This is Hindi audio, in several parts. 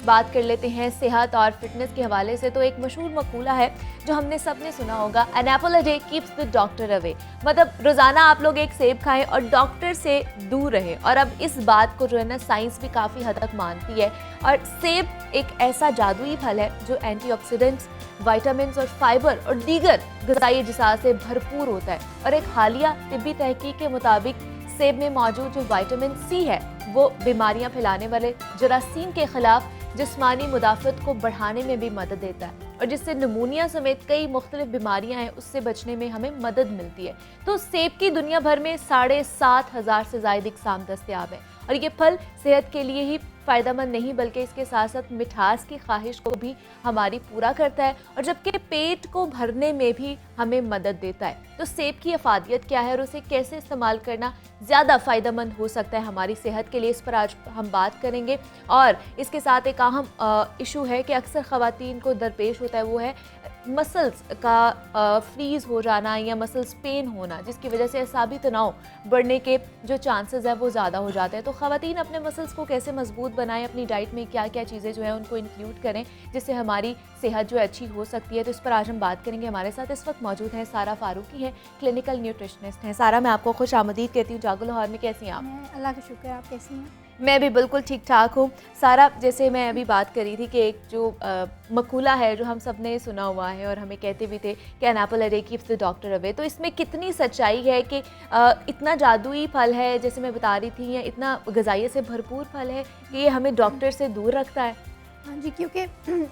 बात कर लेते हैं सेहत और फिटनेस के हवाले से। तो एक मशहूर मकूला है जो हमने सबने सुना होगा, an apple a day keeps the doctor away. मतलब रोजाना आप लोग एक सेब खाएं और डॉक्टर से दूर रहें। और अब इस बात को जो है ना साइंस भी काफी हद तक मानती है। और सेब एक ऐसा जादुई फल है जो एंटीऑक्सीडेंट्स, विटामिन और फाइबर और दीगर ग़िज़ाई अज्जा से भरपूर होता है। और एक हालिया तिब्बी तहकीक के मुताबिक सेब में मौजूद जो विटामिन सी है वो बीमारियां फैलाने वाले जरासीम के खिलाफ जिस्मानी मुदाफ़त को बढ़ाने में भी मदद देता है, और जिससे नमूनिया समेत कई मुख्तलिफ बीमारियां हैं उससे बचने में हमें मदद मिलती है। तो सेब की दुनिया भर में 7,500 से ज़ायद इक़साम दस्तयाब है। और ये फल सेहत के लिए ही फ़ायदेमंद नहीं बल्कि इसके साथ साथ मिठास की ख्वाहिश को भी हमारी पूरा करता है, और जबकि पेट को भरने में भी हमें मदद देता है। तो सेब की अफादियत क्या है और उसे कैसे इस्तेमाल करना ज़्यादा फ़ायदेमंद हो सकता है हमारी सेहत के लिए, इस पर आज हम बात करेंगे। और इसके साथ एक अहम इशू है कि अक्सर ख़वातीन को दरपेश होता है, वो है मसल्स का फ्रीज़ हो जाना या मसल्स पेन होना, जिसकी वजह से असाबी तनाव बढ़ने के जो चांसेस है वो ज़्यादा हो जाते हैं। तो ख़वातीन अपने मसल्स को कैसे मजबूत बनाएं, अपनी डाइट में क्या क्या चीज़ें जो है उनको इंक्लूड करें जिससे हमारी सेहत जो है अच्छी हो सकती है। तो इस पर आज हम बात करेंगे। हमारे साथ इस वक्त मौजूद हैं सारा फारूकी है, क्लिनिकल न्यूट्रिशनिस्ट हैं। सारा, मैं आपको खुश आमदीद कहती हूँ। जागो लाहौर में कैसी हैं आप? अल्लाह का शुक्र, आप कैसी हैं? मैं भी बिल्कुल ठीक ठाक हूँ। सारा, जैसे मैं अभी बात करी थी कि एक जो मकूला है जो हम सब ने सुना हुआ है और हमें कहते भी थे कि an apple a day keeps the doctor away, तो इसमें कितनी सच्चाई है कि इतना जादुई फल है जैसे मैं बता रही थी, या इतना ग़िज़ाइयत से भरपूर फल है कि ये हमें डॉक्टर से दूर रखता है? हाँ जी, क्योंकि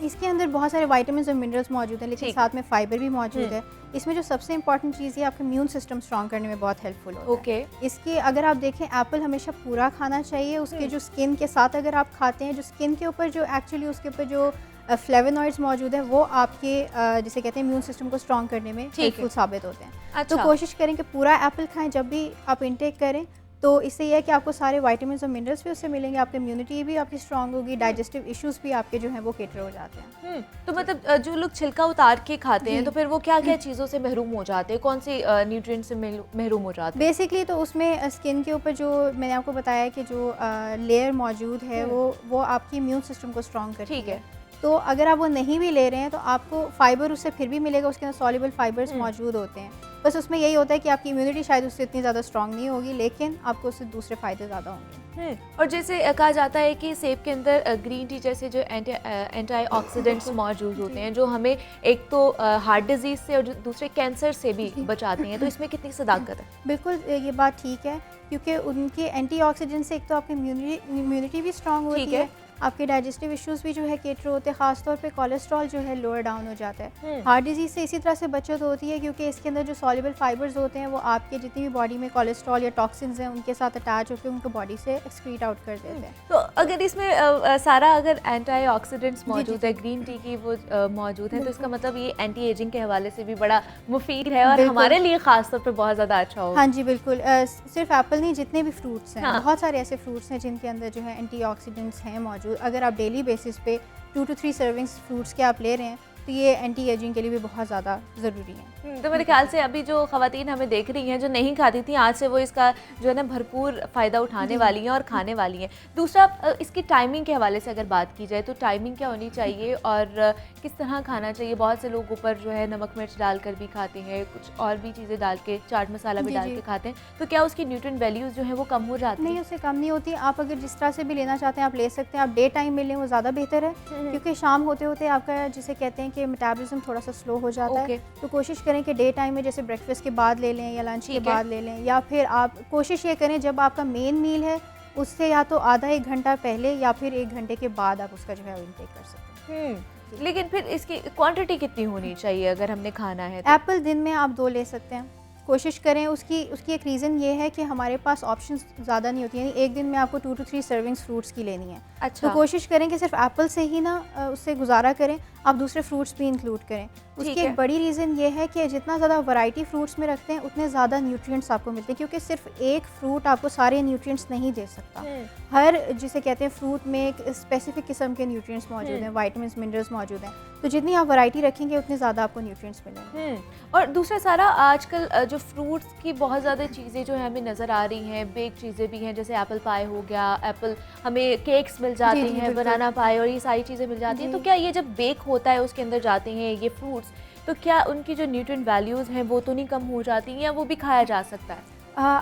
इसके अंदर बहुत सारे विटामिन्स और मिनरल्स मौजूद हैं, लेकिन साथ में फाइबर भी मौजूद है। इसमें जो सबसे इंपॉर्टेंट चीज़ है, आपका इम्यून सिस्टम स्ट्रॉन्ग करने में बहुत हेल्पफुल होता है। इसके अगर आप देखें, एप्पल हमेशा पूरा खाना चाहिए। उसके जो स्किन के साथ अगर आप खाते हैं, जो स्किन के ऊपर जो एक्चुअली उसके ऊपर जो फ्लेवोनॉइड्स मौजूद है वो आपके जिसे कहते हैं इम्यून सिस्टम को स्ट्रॉन्ग करने में हेल्पफुल साबित होते हैं। अच्छा। तो कोशिश करें कि पूरा एप्पल खाएं जब भी आप इनटेक करें, तो इससे यह है कि आपको सारे विटामिन्स और मिनरल्स भी उससे मिलेंगे, आपकी इम्यूनिटी भी आपकी स्ट्रांग होगी, डाइजेस्टिव इश्यूज भी आपके जो हैं वो केटर हो जाते हैं। तो मतलब जो लोग छिलका उतार के खाते हैं तो फिर वो क्या क्या चीज़ों से महरूम हो जाते हैं, कौन सी न्यूट्रिएंट से महरूम हो जाते हैं? बेसिकली तो उसमें स्किन के ऊपर जो मैंने आपको बताया कि जो लेयर मौजूद है वो आपकी इम्यून सिस्टम को स्ट्रांग करती है। ठीक है। तो अगर आप वो नहीं भी ले रहे हैं तो आपको फाइबर उससे फिर भी मिलेगा, उसके अंदर सॉल्युबल फाइबर्स मौजूद होते हैं। बस उसमें यही होता है कि आपकी इम्यूनिटी शायद उससे इतनी ज़्यादा स्ट्रांग नहीं होगी, लेकिन आपको उससे दूसरे फ़ायदे ज़्यादा होंगे। और जैसे कहा जाता है कि सेब के अंदर ग्रीन टी जैसे जो एंटीऑक्सीडेंट्स मौजूद होते हैं जो हमें एक तो हार्ट डिजीज़ से और दूसरे कैंसर से भी बचाते हैं, तो इसमें कितनी सदाकत है? बिल्कुल ये बात ठीक है, क्योंकि उनके एंटीऑक्सीडेंट से एक तो आपकी इम्यूनिटी भी स्ट्रांग होती है, आपके डाइजेस्टिव इश्यूज भी जो है केटर होते हैं, खासतौर पे कोलेस्ट्रॉल जो है लोअर डाउन हो जाता है। हार्ट डिजीज़ से इसी तरह से बचत होती है, क्योंकि इसके अंदर जो सॉल्युबल फाइबर्स होते हैं वो आपके जितनी भी बॉडी में कोलेस्ट्रॉल या टॉक्सिन्स हैं उनके साथ अटैच होकर उनको बॉडी से एक्सक्रीट आउट कर देते हैं। तो अगर इसमें सारा अगर एंटीऑक्सीडेंट्स मौजूद है, ग्रीन टी की वो मौजूद है, तो इसका मतलब ये एंटी एजिंग के हवाले से भी बड़ा मुफीद है और हमारे लिए खासतौर पर बहुत ज़्यादा अच्छा होगा। हाँ जी बिल्कुल, सिर्फ एप्पल नहीं, जितने भी फ्रूट्स हैं, बहुत सारे ऐसे फ्रूट्स हैं जिनके अंदर जो है एंटीऑक्सीडेंट्स हैं मौजूद। अगर आप डेली बेसिस पे 2 to 3 सर्विंग्स फ्रूट्स के आप ले रहे हैं तो ये एंटी एजिंग के लिए भी बहुत ज़्यादा ज़रूरी है। तो मेरे ख्याल से अभी जो ख़वातीन हमें देख रही हैं जो नहीं खाती थी, आज से वो इसका जो है ना भरपूर फ़ायदा उठाने वाली हैं और खाने वाली हैं। दूसरा, इसकी टाइमिंग के हवाले से अगर बात की जाए तो टाइमिंग क्या होनी चाहिए और किस तरह खाना चाहिए? बहुत से लोग ऊपर जो है नमक मिर्च डालकर भी खाते हैं, कुछ और भी चीज़ें डाल के, चाट मसाला भी डाल के खाते हैं, तो क्या उसकी न्यूट्रिएंट वैल्यूज़ जो है वो कम हो जाती है? नहीं, उससे कम नहीं होती। आप अगर जिस तरह से भी लेना चाहते हैं आप ले सकते हैं। आप डे टाइम में लें वो ज़्यादा बेहतर है, क्योंकि शाम होते होते आपका जिसे कहते हैं कि मेटाबॉलिज्म थोड़ा सा स्लो हो जाता है। तो कोशिश करें कि डे टाइम में जैसे ब्रेकफास्ट के बाद ले लें या लंच के बाद ले लें, या फिर आप कोशिश ये करें जब आपका मेन मील है उससे या तो आधा 1 घंटा पहले या फिर 1 घंटे के बाद आप उसका जो है इनटेक कर सकते हैं। लेकिन फिर इसकी क्वांटिटी कितनी होनी चाहिए अगर हमने खाना है तो? एप्पल दिन में आप 2 ले सकते हैं, कोशिश करें। उसकी एक रीज़न ये है कि हमारे पास ऑप्शंस ज़्यादा नहीं होती हैं, एक दिन में आपको 2 to 3 सर्विंग्स फ्रूट्स की लेनी है। अच्छा। तो कोशिश करें कि सिर्फ एप्पल से ही ना उससे गुजारा करें, आप दूसरे फ्रूट्स भी इंक्लूड करें। उसकी एक बड़ी रीज़न ये है कि जितना ज़्यादा वैरायटी फ्रूट्स में रखते हैं उतने ज़्यादा न्यूट्रिएंट्स आपको मिलते हैं, क्योंकि सिर्फ एक फ्रूट आपको सारे न्यूट्रिएंट्स नहीं दे सकता। हर जिसे कहते हैं फ्रूट में एक स्पेसिफिक किस्म के न्यूट्रिएंट्स मौजूद हैं, विटामिन्स मिनरल्स मौजूद हैं, तो जितनी आप वैरायटी रखेंगे उतने ज़्यादा आपको न्यूट्रिएंट्स मिलेंगे। और दूसरा सारा, आजकल जो जो फ्रूट्स की बहुत ज़्यादा चीज़ें जो है हमें नज़र आ रही हैं, बेक चीज़ें भी हैं, जैसे एप्पल पाई हो गया, एप्पल हमें केक्स मिल जाते हैं, बनाना पाई और ये सारी चीज़ें मिल जाती हैं, तो क्या ये जब बेक होता है उसके अंदर जाते हैं ये फ्रूट्स, तो क्या उनकी जो न्यूट्रिएंट वैल्यूज़ हैं वो तो नहीं कम हो जाती हैं या वो भी खाया जा सकता है?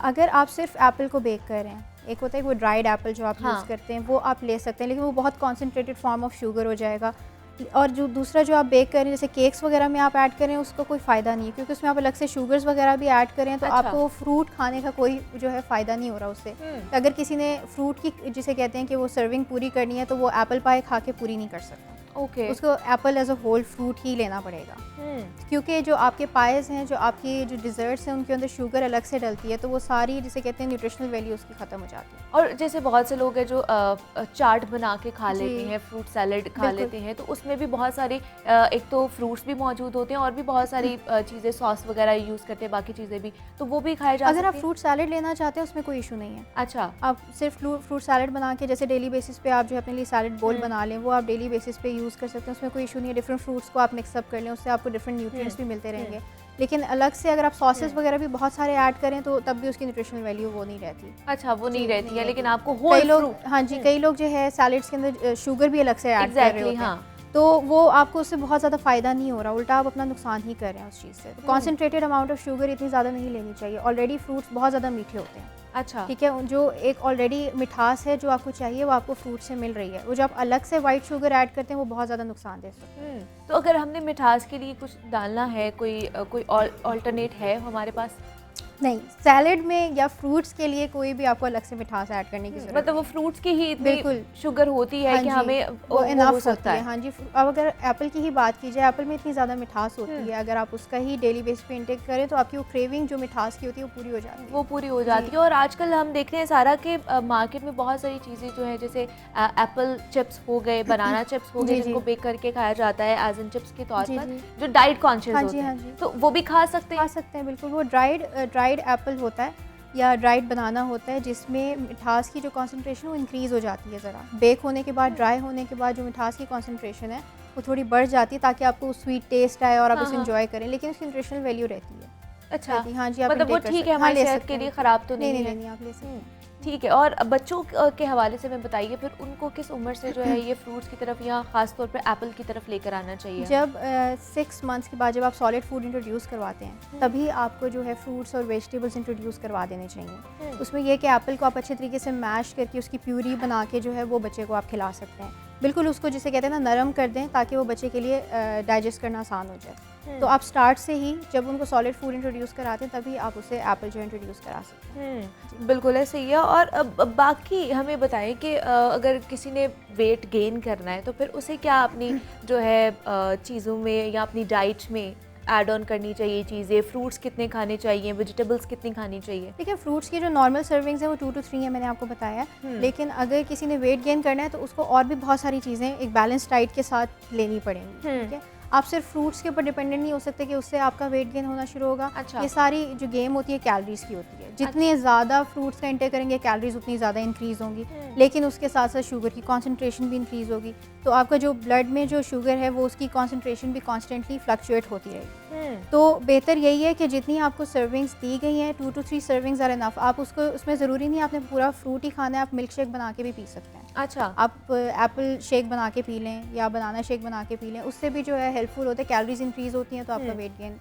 अगर आप सिर्फ एप्पल को बेक कर रहे हैं, एक होता है वो ड्राइड एप्पल जो आप यूज़ करते हैं वो आप ले सकते हैं, लेकिन वो बहुत कॉन्सेंट्रेटेड फॉर्म ऑफ शुगर हो जाएगा। और जो दूसरा जो आप बेक करें जैसे केक्स वगैरह में आप ऐड करें उसका कोई फ़ायदा नहीं है, क्योंकि उसमें आप अलग से शुगर्स वगैरह भी ऐड करें तो आपको वो फ्रूट खाने का कोई जो है फ़ायदा नहीं हो रहा उससे। तो अगर किसी ने फ्रूट की जिसे कहते हैं कि वो सर्विंग पूरी करनी है तो वो एप्पल पाई खा के पूरी नहीं कर सकता। उसको apple as a whole fruit ही लेना पड़ेगा, क्योंकि जो आपके पायस हैं, जो आपकी जो डिज़र्ट्स हैं, उनके अंदर शुगर अलग से डलती है तो वो सारी जिसे कहते हैं न्यूट्रिशनल वैल्यू उसकी ख़त्म हो जाती है। और जैसे बहुत से लोग हैं जो चाट बना के खा लेते हैं, फ्रूट सैलेड खा लेते हैं, तो उसमें भी बहुत सारी एक तो फ्रूट्स भी मौजूद होते हैं और भी बहुत सारी चीज़ें सॉस वगैरह यूज़ करते हैं, बाकी चीज़ें भी, तो वो भी खाए जा सकते हैं। अगर आप फ्रूट सैलेड लेना चाहते हैं उसमें कोई इशू नहीं है। अच्छा, आप सिर्फ फ्रूट सैलेड बना के जैसे डेली बेसिस पे आप जो अपने लिए सैलेड बोल बना लें वो आप डेली बेसिस पे यूज़ कर सकते हैं, उसमें कोई इशू नहीं है। डिफरेंट फ्रूट्स को आप मिक्सअप कर लें, उससे आपको डिफरेंट न्यूट्रिएंट्स भी मिलते रहेंगे। लेकिन अलग से अगर आप सॉसेस वगैरह भी बहुत सारे ऐड करें तो तब भी उसकी न्यूट्रिशनल वैल्यू वो नहीं रहती। अच्छा, वो नहीं रहती है, लेकिन आपको कई लोग, हाँ जी, कई लोग जो है सैलेड्स के अंदर शुगर भी अलग से ऐड कर रहे होते हैं, तो वो आपको उससे बहुत ज़्यादा फ़ायदा नहीं हो रहा, उल्टा आप अपना नुकसान ही कर रहे हैं उस चीज़ से। तो कॉन्सेंट्रेटेड अमाउंट ऑफ शुगर इतनी ज़्यादा नहीं लेनी चाहिए। ऑलरेडी फ्रूट्स बहुत ज़्यादा मीठे होते हैं। अच्छा, ठीक है, जो एक ऑलरेडी मिठास है जो आपको चाहिए वो आपको फ्रूट से मिल रही है, वो जो आप अलग से वाइट शुगर ऐड करते हैं वो बहुत ज़्यादा नुकसान दे सकता है। तो अगर हमने मिठास के लिए कुछ डालना है, कोई ऑल्टरनेट है हमारे पास? नहीं, सैलेड में या फ्रूट्स के लिए कोई भी आपको अलग से मिठास ऐड करने की ज़रूरत मतलब वो फ्रूट्स की ही इतनी शुगर होती है कि हमें वो इनफ हो सकता है। हाँ जी, अब अगर एप्पल की ही बात की जाए, एप्पल में इतनी ज़्यादा मिठास होती है, अगर आप उसका ही डेली बेस पे इंटेक करें तो आपकी वो क्रेविंग जो मिठास की होती है वो पूरी हो जाती है। वो पूरी हो जाती है। और आजकल हम देख रहे हैं सारा कि मार्केट में बहुत सारी चीज़ें जो है, जैसे एप्पल चिप्स हो गए, बनाना चिप्स हो गए, जिनको बेक करके खाया जाता है एज एन चिप्स के तौर पर, जो डाइट कॉन्शियस होते हैं, तो वो भी खा सकते हैं बिल्कुल। वो ड्राइड एप्पल होता है या ड्राइड बनाना होता है जिसमें मिठास की जो कॉन्सेंट्रेशन वो इंक्रीज़ हो जाती है ज़रा। बेक होने के बाद, ड्राई होने के बाद जो मिठास की कॉन्सेंट्रेशन है वो थोड़ी बढ़ जाती है ताकि आपको स्वीट टेस्ट आए और आप उसे एंजॉय करें, लेकिन उसकी न्यूट्रिशनल वैल्यू रहती है। अच्छा, हाँ जी, आप मतलब वो ठीक है, हमारी सेहत के लिए ख़राब तो नहीं है। नहीं, आप ले सकते हैं। ठीक है। और बच्चों के हवाले से मैं बताइए, फिर उनको किस उम्र से जो है ये फ्रूट्स की तरफ या ख़ास तौर पे एप्पल की तरफ लेकर आना चाहिए? जब 6 मंथ्स के बाद जब आप सॉलिड फूड इंट्रोड्यूस करवाते हैं तभी आपको जो है फ्रूट्स और वेजिटेबल्स इंट्रोड्यूस करवा देने चाहिए। उसमें यह कि एप्पल को आप अच्छे तरीके से मैश करके उसकी प्यूरी बना के जो है वो बच्चे को आप खिला सकते हैं। बिल्कुल उसको जिसे कहते हैं ना नरम कर दें ताकि वो बच्चे के लिए डाइजेस्ट करना आसान हो जाए। तो आप स्टार्ट से ही जब उनको सॉलिड फूड इंट्रोड्यूस कराते हैं तभी आप उसे एप्पल जो इंट्रोड्यूस करा सकते हैं। बिल्कुल ऐसे ही है। और बाकी हमें बताएं कि अगर किसी ने वेट गेन करना है तो फिर उसे क्या अपनी जो है चीज़ों में या अपनी डाइट में ऐड ऑन करनी चाहिए चीज़ें? फ्रूट्स कितने खाने चाहिए, वेजिटेबल्स कितनी खानी चाहिए? देखिए, फ्रूट्स की जो नॉर्मल सर्विंग्स है वो 2 to 3 है, मैंने आपको बताया। लेकिन अगर किसी ने वेट गेन करना है तो उसको और भी बहुत सारी चीज़ें एक बैलेंस डाइट के साथ लेनी पड़ेंगी। ठीक है, आप सिर्फ फ्रूट्स के ऊपर डिपेंडेंट नहीं हो सकते कि उससे आपका वेट गेन होना शुरू होगा। अच्छा। ये सारी जो गेम होती है कैलोरीज की होती है, जितने ज़्यादा फ्रूट्स का इंटेक करेंगे कैलोरीज उतनी ज़्यादा इंक्रीज़ होंगी, लेकिन उसके साथ साथ शुगर की कॉन्सेंट्रेशन भी इंक्रीज़ होगी, तो आपका जो ब्लड में जो शुगर है वो उसकी कॉन्सेंट्रेशन भी कॉन्स्टेंटली फ्लक्चुएट होती रहेगी। तो बेहतर यही है कि जितनी आपको सर्विंग्स दी गई हैं 2 to 3 सर्विंग्स आर इनफ। आप उसको उसमें ज़रूरी नहीं आपने पूरा फ्रूट ही खाना है, आप मिल्क शेक बना के भी पी सकते हैं। अच्छा, आप एप्पल शेक बना के पी लें या बनाना शेक बना के पी लें, उससे भी जो है हेल्पफुल होता है, कैलोरीज इंक्रीज़ होती हैं तो आपका वेट गेन